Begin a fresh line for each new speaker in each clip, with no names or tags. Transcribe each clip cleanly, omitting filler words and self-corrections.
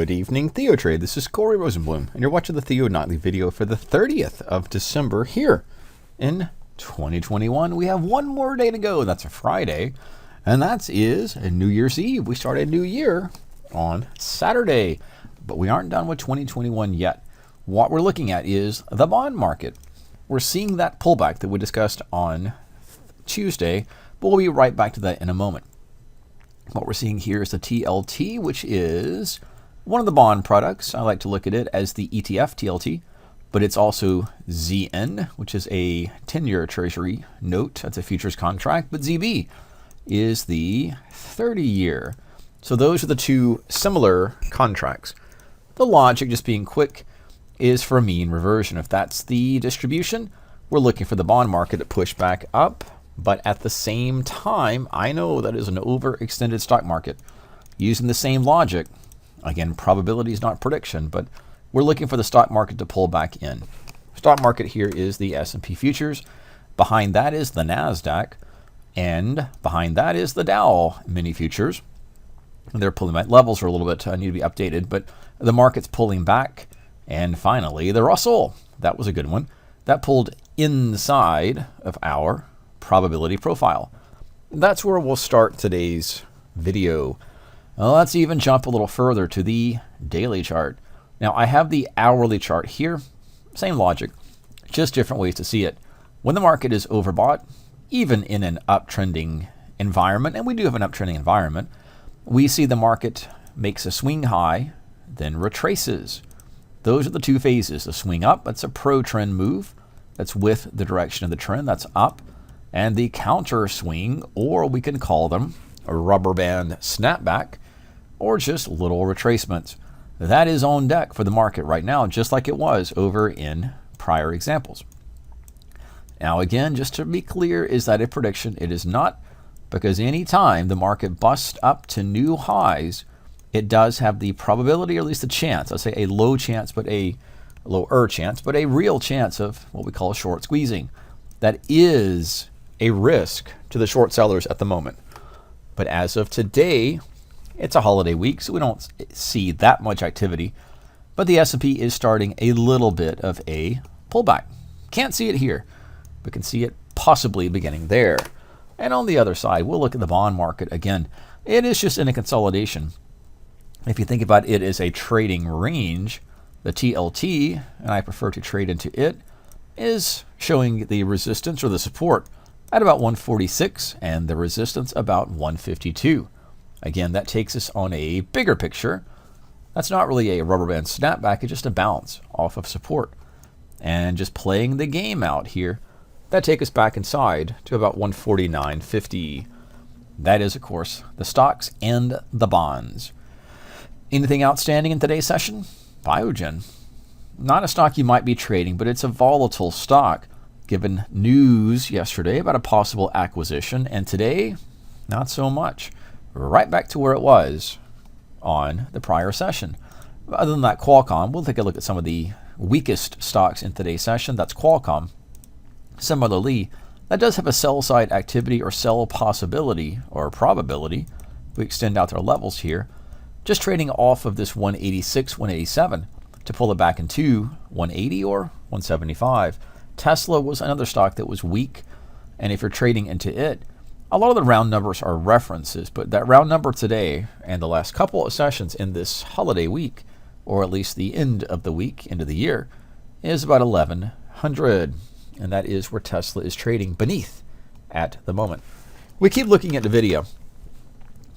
Good evening, TheoTrade. This is Corey Rosenblum, and you're watching the Theo Nightly video for the 30th of December here in 2021. We have one more day to go. That's a Friday, and that is a New Year's Eve. We start a new year on Saturday, but we aren't done with 2021 yet. What we're looking at is the bond market. We're seeing that pullback that we discussed on Tuesday, but we'll be right back to that in a moment. What we're seeing here is the TLT, which is one of the bond products. I like to look at it as the ETF TLT, but it's also ZN, which is a 10-year Treasury note. That's a futures contract, but ZB is the 30-year. So those are the two similar contracts. The logic, just being quick, is for a mean reversion. If that's the distribution, we're looking for the bond market to push back up. But at the same time, I know that is an overextended stock market. Using the same logic, again, probability is not prediction, but we're looking for the stock market to pull back in. Stock market here is the S&P futures. Behind that is the Nasdaq, and behind that is the Dow mini futures. They're pulling back. Levels are a little bit need to be updated, but the market's pulling back. And finally, the Russell. That was a good one. That pulled inside of our probability profile. That's where we'll start today's video. Let's even jump a little further to the daily chart. Now I have the hourly chart here. Same logic, just different ways to see it. When the market is overbought, even in an uptrending environment, and we do have an uptrending environment, we see the market makes a swing high, then retraces. Those are the two phases. The swing up, that's a pro-trend move. That's with the direction of the trend, that's up. And the counter swing, or we can call them a rubber band snapback, or just little retracements. That is on deck for the market right now, just like it was over in prior examples. Now again, just to be clear, is that a prediction? It is not, because any time the market busts up to new highs, it does have the probability, or at least the chance, I'll say a low chance, but a lower chance, but a real chance of what we call short squeezing. That is a risk to the short sellers at the moment. But as of today, it's a holiday week, so we don't see that much activity. But the S&P is starting a little bit of a pullback. Can't see it here, but can see it possibly beginning there. And on the other side, we'll look at the bond market again. It is just in a consolidation. If you think about it as a trading range, the TLT, and I prefer to trade into it, is showing the resistance or the support at about 146 and the resistance about 152. Again, that takes us on a bigger picture. That's not really a rubber band snapback, it's just a bounce off of support. And just playing the game out here, that takes us back inside to about 149.50. That is, of course, the stocks and the bonds. Anything outstanding in today's session? Biogen. Not a stock you might be trading, but it's a volatile stock, given news yesterday about a possible acquisition, and today, not so much. Right back to where it was on the prior session. Other than that, Qualcomm, we'll take a look at some of the weakest stocks in today's session. That's Qualcomm. Similarly, that does have a sell side activity or sell possibility or probability. We extend out their levels here. Just trading off of this 186, 187 to pull it back into 180 or 175. Tesla was another stock that was weak, and if you're trading into it, a lot of the round numbers are references, but that round number today and the last couple of sessions in this holiday week, or at least the end of the week, end of the year, is about 1100, and that is where Tesla is trading beneath at the moment. We keep looking at the video,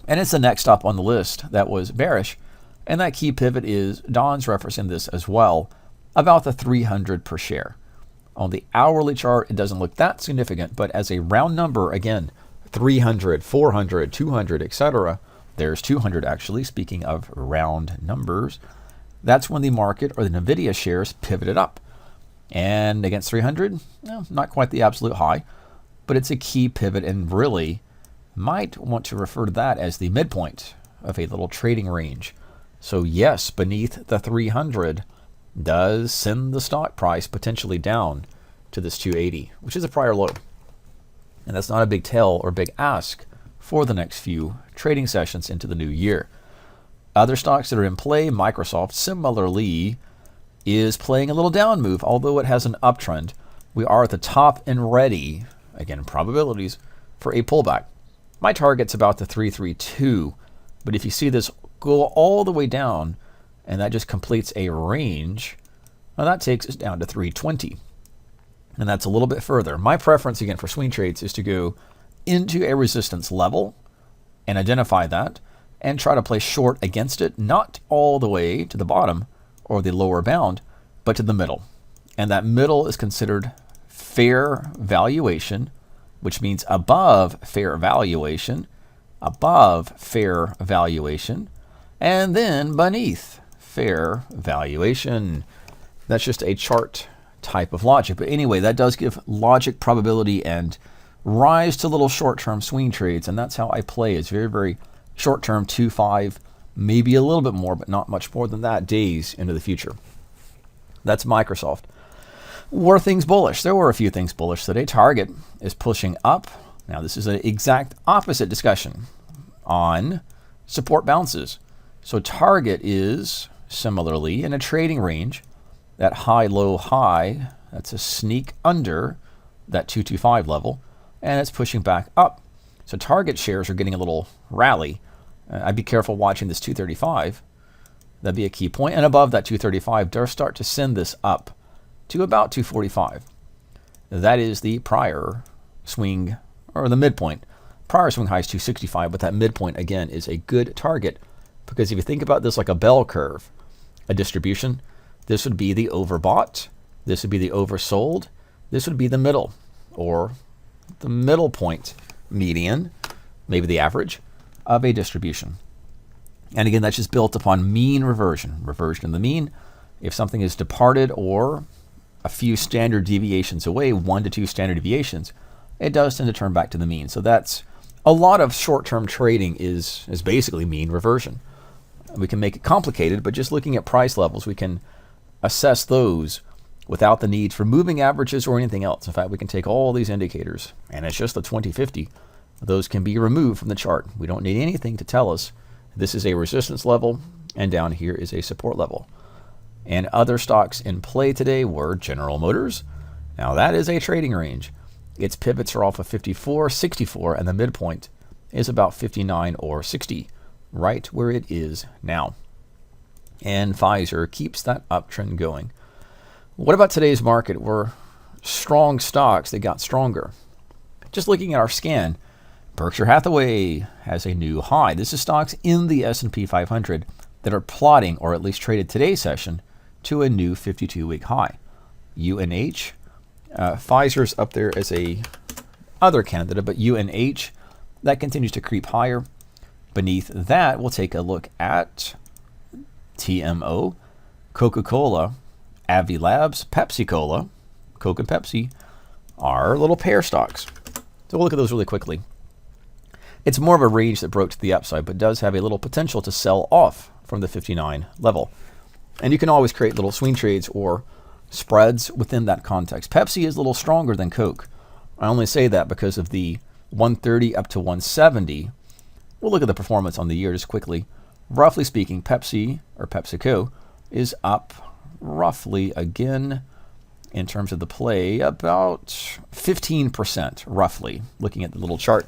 and it's the next stop on the list that was bearish, and that key pivot is, Don's referencing this as well, about the 300 per share. On the hourly chart, it doesn't look that significant, but as a round number, again, 300, 400, 200, etc. There's 200 actually, speaking of round numbers. That's when the market or the NVIDIA shares pivoted up. And against 300, not quite the absolute high, but it's a key pivot and really might want to refer to that as the midpoint of a little trading range. So yes, beneath the 300, does send the stock price potentially down to this 280, which is a prior low. And that's not a big tell or big ask for the next few trading sessions into the new year. Other stocks that are in play, Microsoft similarly is playing a little down move, although it has an uptrend. We are at the top and ready, again, probabilities for a pullback. My target's about the 332, but if you see this go all the way down, and that just completes a range, well, that takes us down to 320. And that's a little bit further. My preference, again, for swing trades is to go into a resistance level and identify that and try to play short against it, not all the way to the bottom or the lower bound, but to the middle. And that middle is considered fair valuation, which means above fair valuation, and then beneath fair valuation. That's just a chart type of logic. But anyway, that does give logic, probability, and rise to little short-term swing trades. And that's how I play. It's very, very short-term, 2, 5, maybe a little bit more, but not much more than that, days into the future. That's Microsoft. Were things bullish? There were a few things bullish today. Target is pushing up. Now, this is an exact opposite discussion on support bounces. So Target is similarly in a trading range. That high, low, high, that's a sneak under that 225 level, and it's pushing back up. So Target shares are getting a little rally. I'd be careful watching this 235. That'd be a key point. And above that 235 does start to send this up to about 245. That is the prior swing, or the midpoint. Prior swing high is 265, but that midpoint, again, is a good target. Because if you think about this like a bell curve, a distribution, this would be the overbought, this would be the oversold, this would be the middle, or the middle point, median, maybe the average of a distribution. And again, that's just built upon mean reversion, reversion in the mean. If something is departed or a few standard deviations away, 1 to 2 standard deviations, it does tend to turn back to the mean. So that's a lot of short-term trading is basically mean reversion. We can make it complicated, but just looking at price levels, we can assess those without the need for moving averages or anything else. In fact, we can take all these indicators, and it's just the 2050. Those can be removed from the chart. We don't need anything to tell us this is a resistance level, and down here is a support level. And other stocks in play today were General Motors. Now that is a trading range. Its pivots are off of 54, 64, and the midpoint is about 59 or 60, right where it is now. And Pfizer keeps that uptrend going. What about today's market? Were strong stocks that got stronger. Just looking at our scan, Berkshire Hathaway has a new high. This is stocks in the S&P 500 that are plotting, or at least traded today's session, to a new 52-week high. UNH, Pfizer's up there as a other candidate, but UNH, that continues to creep higher. Beneath that, we'll take a look at TMO, Coca-Cola, Avi Labs, Pepsi-Cola. Coke and Pepsi are little pair stocks. So we'll look at those really quickly. It's more of a range that broke to the upside, but does have a little potential to sell off from the 59 level. And you can always create little swing trades or spreads within that context. Pepsi is a little stronger than Coke. I only say that because of the 130 up to 170. We'll look at the performance on the year just quickly. Roughly speaking, Pepsi, or PepsiCo, is up roughly, again, in terms of the play, about 15%, roughly, looking at the little chart,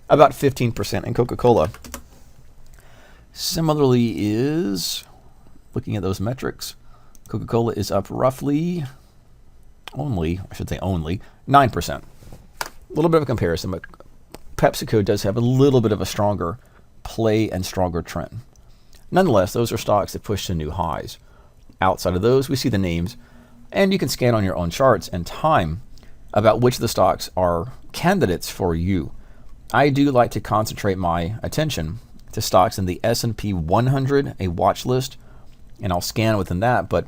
about 15%. And Coca-Cola similarly is, looking at those metrics, Coca-Cola is up roughly only 9%. A little bit of a comparison, but PepsiCo does have a little bit of a stronger play and stronger trend. Nonetheless, those are stocks that push to new highs. Outside of those, we see the names, and you can scan on your own charts and time about which of the stocks are candidates for you. I do like to concentrate my attention to stocks in the S&P 100, a watch list, and I'll scan within that, but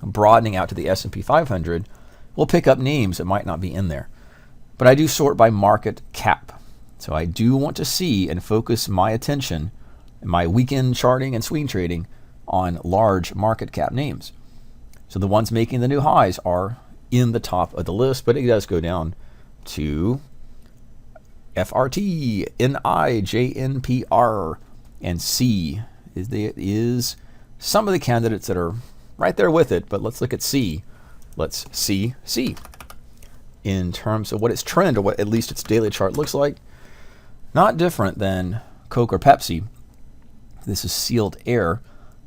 broadening out to the S&P 500, we'll pick up names that might not be in there. But I do sort by market cap. So I do want to see and focus my attention, my weekend charting and swing trading, on large market cap names. So the ones making the new highs are in the top of the list, but it does go down to FRT, NI, JNPR, and C, is some of the candidates that are right there with it. But let's look at C. Let's see C in terms of what its trend, or what at least its daily chart looks like. Not different than Coke or Pepsi. This is sealed air,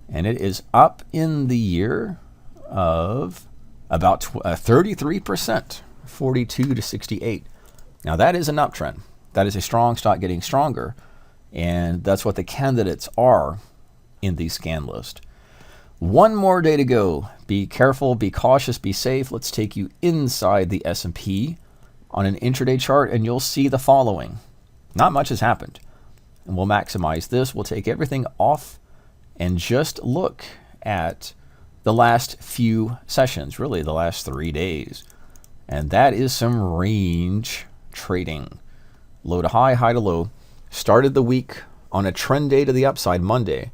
and it is up in the year of about 33%, 42 to 68. Now that is an uptrend. That is a strong stock getting stronger, and that's what the candidates are in the scan list. One more day to go. Be careful, be cautious, be safe. Let's take you inside the S&P on an intraday chart, and you'll see the following. Not much has happened. And we'll maximize this. We'll take everything off and just look at the last few sessions, really the last 3 days. And that is some range trading. Low to high, high to low. Started the week on a trend day to the upside Monday,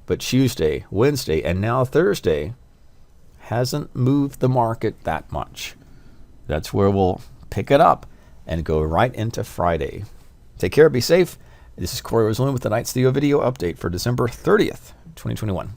but Tuesday, Wednesday, and now Thursday hasn't moved the market that much. That's where we'll pick it up and go right into Friday. Take care, be safe. This is Corey Rosenblum with tonight's Theo video update for December 30th, 2021.